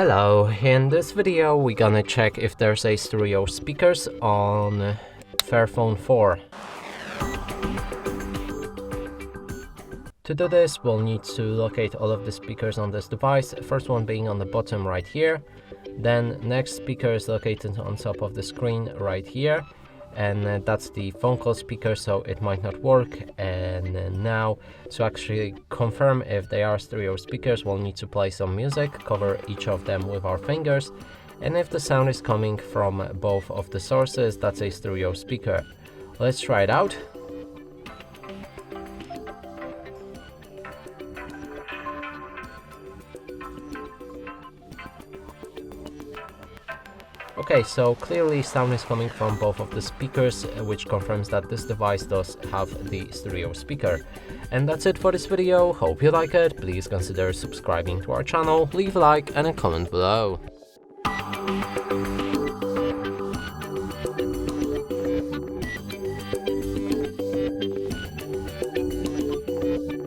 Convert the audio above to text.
Hello, in this video we're gonna check if there's a stereo speakers on FAIRPHONE 4. To do this, we'll need to locate all of the speakers on this device, first one being on the bottom right here, then next speaker is located on top of the screen right here, and that's the phone call speaker, so it might not work. And now to actually confirm if they are stereo speakers, we'll need to play some music, cover each of them with our fingers, and if the sound is coming from both of the sources, that's a stereo speaker. Let's try it out. Okay, so clearly sound is coming from both of the speakers, which confirms that this device does have the stereo speaker. And that's it for this video. Hope you like it. Please consider subscribing to our channel, leave a like and a comment below.